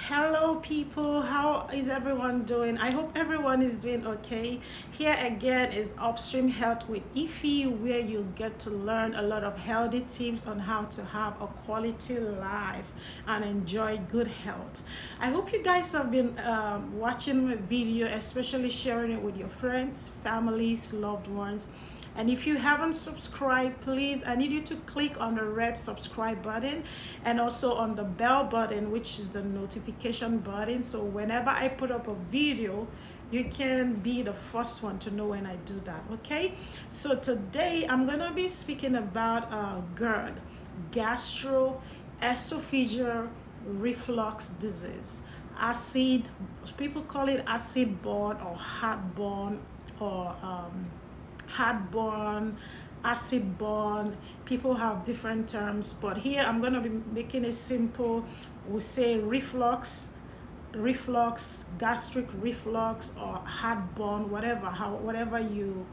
Hello people, how is everyone doing? I hope everyone is doing okay. Here again is Upstream Health with Ify, where you get to learn a lot of healthy tips on how to have a quality life and enjoy good health. I hope you guys have been watching my video, especially sharing it with your friends, families, loved ones. And if you haven't subscribed, please, I need you to click on the red subscribe button and also on the bell button, which is the notification button. So whenever I put up a video, you can be the first one to know when I do that, okay? So today I'm going to be speaking about GERD, gastroesophageal reflux disease. Acid, people call it acid-borne or heartburn or heartburn, acid-borne. People have different terms, but here I'm going to be making it simple. We say reflux, gastric reflux, or heartburn, whatever you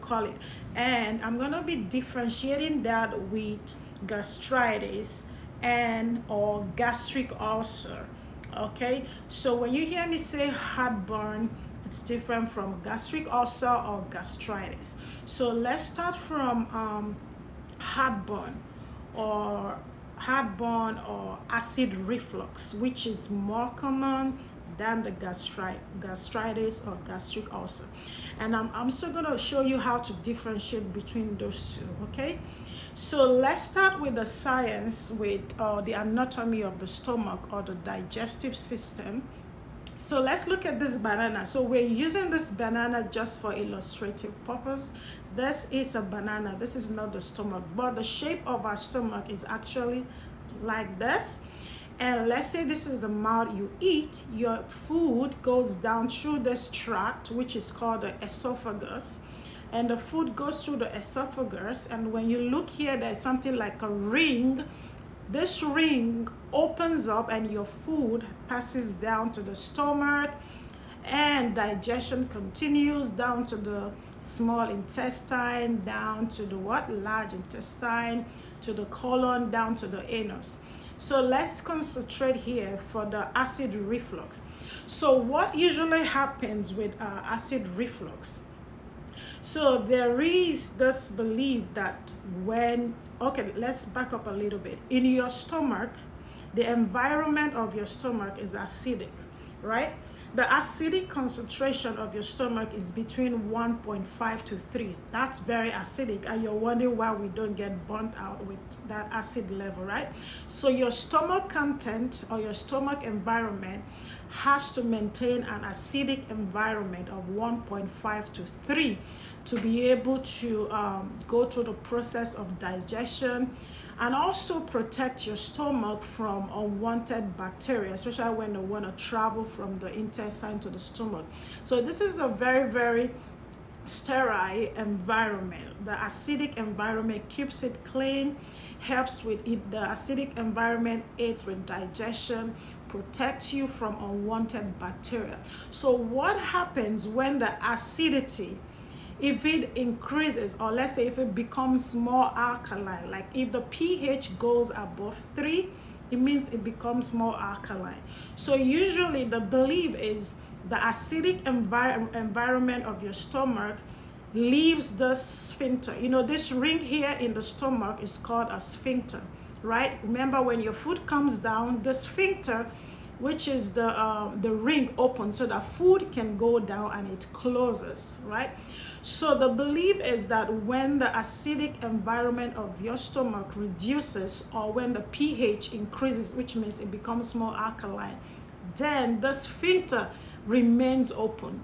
call it. And I'm going to be differentiating that with gastritis and or gastric ulcer. Okay, so when you hear me say heartburn, it's different from gastric ulcer or gastritis. So let's start from heartburn or acid reflux, which is more common than the gastritis or gastric ulcer. And I'm also going to show you how to differentiate between those two, okay? So let's start with the science, with the anatomy of the stomach or the digestive system. So let's look at this banana. So we're using this banana just for illustrative purpose. This is a banana. This is not the stomach, but the shape of our stomach is actually like this. And let's say this is the mouth you eat. Your food goes down through this tract, which is called the esophagus. And the food goes through the esophagus. And when you look here, there's something like a ring. This ring opens up and your food passes down to the stomach, and digestion continues down to the small intestine, down to the large intestine, to the colon, down to the anus. So let's concentrate here for the acid reflux. So what usually happens with acid reflux? So there is this belief that okay, let's back up a little bit. In your stomach, the environment of your stomach is acidic, right? The acidic concentration of your stomach is between 1.5 to 3. That's very acidic, and you're wondering why we don't get burnt out with that acid level, right? So your stomach content or your stomach environment has to maintain an acidic environment of 1.5 to 3 to be able to go through the process of digestion and also protect your stomach from unwanted bacteria, especially when they want to travel from the intestine to the stomach. So this is a very, very sterile environment. The acidic environment keeps it clean, helps with it. The acidic environment aids with digestion, protects you from unwanted bacteria. So what happens when the acidity, if it increases, or let's say if it becomes more alkaline, like if the pH goes above 3, it means it becomes more alkaline. So usually the belief is the acidic environment of your stomach leaves the sphincter. You know, this ring here in the stomach is called a sphincter, right? Remember, when your food comes down, the sphincter, which is the ring, opens so that food can go down and it closes, right? So the belief is that when the acidic environment of your stomach reduces, or when the pH increases, which means it becomes more alkaline, then the sphincter remains open.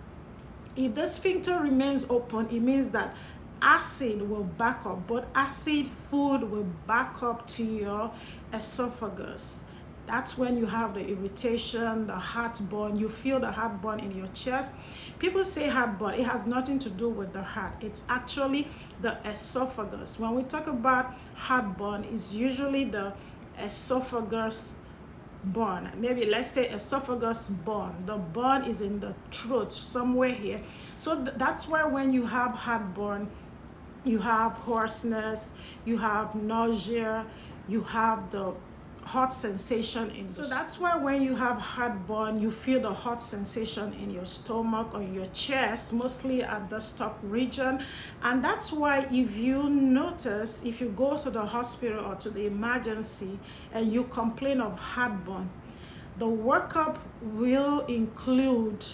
If the sphincter remains open, it means that acid will back up, but acid food will back up to your esophagus. That's when you have the irritation, the heartburn. You feel the heartburn in your chest. People say heartburn. It has nothing to do with the heart. It's actually the esophagus. When we talk about heartburn, it's usually the esophagus burn. Maybe let's say esophagus burn. The burn is in the throat, somewhere here. So that's why when you have heartburn, you have hoarseness, you have nausea, you have the hot sensation in the, so that's why when you have heartburn, you feel the hot sensation in your stomach or your chest, mostly at the stomach region. And that's why if you notice, if you go to the hospital or to the emergency and you complain of heartburn, the workup will include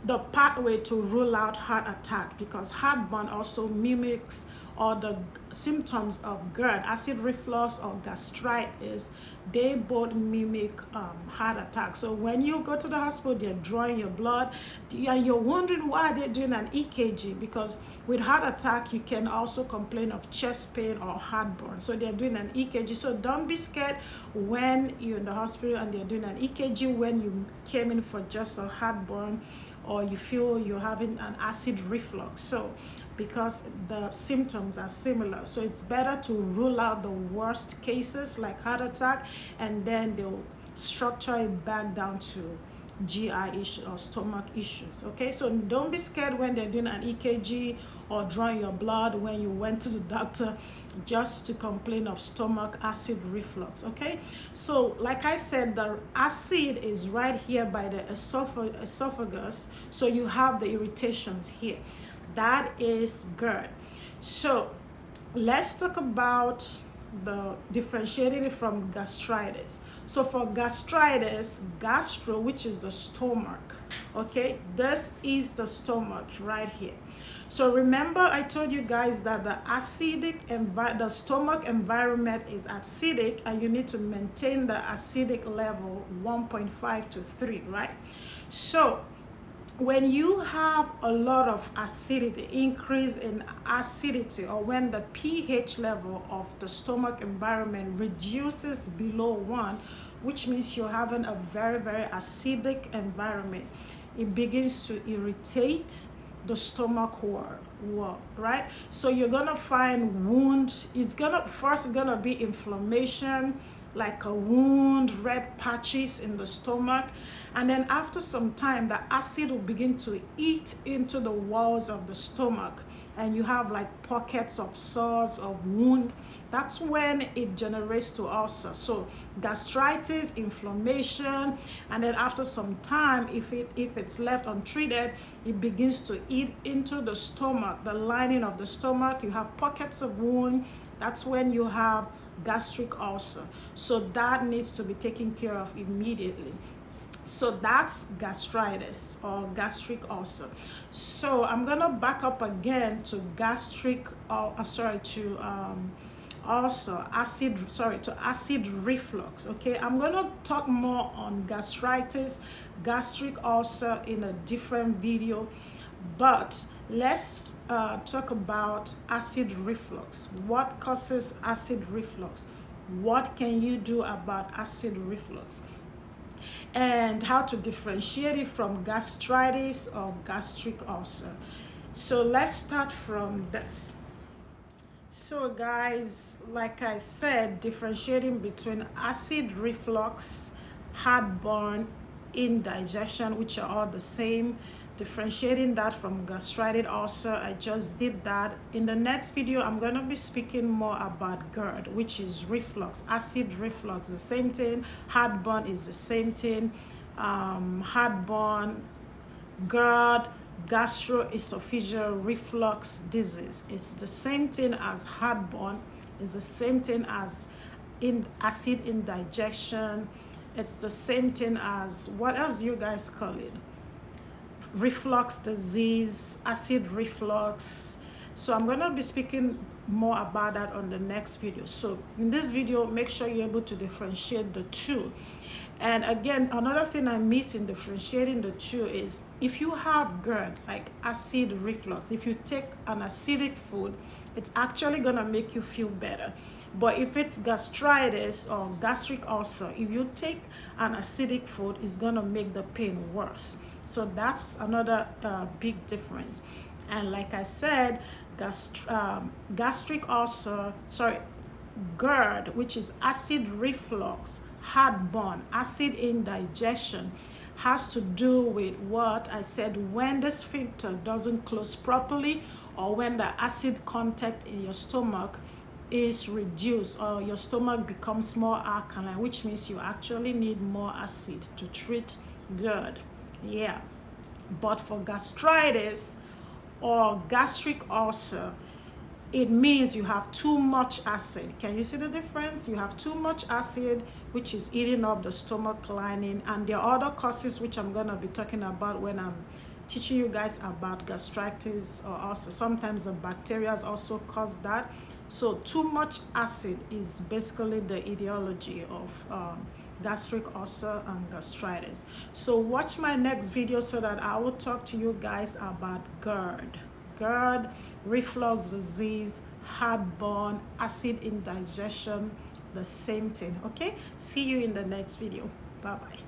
the pathway to rule out heart attack, because heartburn also mimics all the symptoms of GERD, acid reflux or gastritis. They both mimic heart attack. So when you go to the hospital, they're drawing your blood and you're wondering why they're doing an EKG, because with heart attack you can also complain of chest pain or heartburn. So they're doing an EKG. So don't be scared when you're in the hospital and they're doing an EKG when you came in for just a heartburn or you feel you're having an acid reflux. So because the symptoms are similar, so it's better to rule out the worst cases like heart attack, and then they'll structure it back down to GI issues or stomach issues. Okay, so don't be scared when they're doing an EKG or drawing your blood when you went to the doctor just to complain of stomach acid reflux. Okay, so like I said, the acid is right here by the esophagus, so you have the irritations here. That is GERD. So let's talk about the differentiating it from gastritis. So for gastritis, gastro, which is the stomach, okay, this is the stomach right here. So remember I told you guys that the stomach environment is acidic, and you need to maintain the acidic level 1.5 to 3, right? So when you have a lot of acidity, increase in acidity, or when the pH level of the stomach environment reduces below 1, which means you're having a very, very acidic environment, it begins to irritate the stomach wall, right? So you're gonna find wound. It's gonna be inflammation, like a wound, red patches in the stomach, and then after some time the acid will begin to eat into the walls of the stomach, and you have like pockets of sores, of wound. That's when it generates to ulcer. So gastritis, inflammation, and then after some time, if it's left untreated, it begins to eat into the stomach, the lining of the stomach. You have pockets of wound. That's when you have gastric ulcer. So that needs to be taken care of immediately. So that's gastritis or gastric ulcer. So I'm gonna back up again to acid reflux. Okay, I'm gonna talk more on gastritis, gastric ulcer in a different video, but let's talk about acid reflux. What causes acid reflux? What can you do about acid reflux? And how to differentiate it from gastritis or gastric ulcer. So let's start from this. So guys, like I said, differentiating between acid reflux, heartburn, indigestion, which are all the same, differentiating that from gastritis ulcer. I just did that. In the next video, I'm going to be speaking more about GERD, which is reflux, acid reflux, the same thing. Heartburn is the same thing. Heartburn, GERD, gastroesophageal reflux disease. It's the same thing as heartburn. It's the same thing as acid indigestion. It's the same thing as, what else you guys call it? Reflux disease, acid reflux. So I'm going to be speaking more about that on the next video. So in this video, make sure you're able to differentiate the two. And again, another thing I missed in differentiating the two is if you have GERD, like acid reflux, if you take an acidic food, it's actually going to make you feel better. But if it's gastritis or gastric ulcer, if you take an acidic food, it's going to make the pain worse. So that's another big difference. And like I said, gastric ulcer, GERD, which is acid reflux, heartburn, acid indigestion, has to do with what I said, when the sphincter doesn't close properly, or when the acid content in your stomach is reduced, or your stomach becomes more alkaline, which means you actually need more acid to treat GERD. Yeah, but for gastritis or gastric ulcer, it means you have too much acid. Can you see the difference? You have too much acid, which is eating up the stomach lining, and there are other causes which I'm gonna be talking about when I'm teaching you guys about gastritis or ulcer. Sometimes the bacteria also cause that. So too much acid is basically the etiology of gastric ulcer and gastritis. So watch my next video so that I will talk to you guys about GERD, reflux disease, heartburn, acid indigestion, the same thing. Okay, see you in the next video. Bye bye.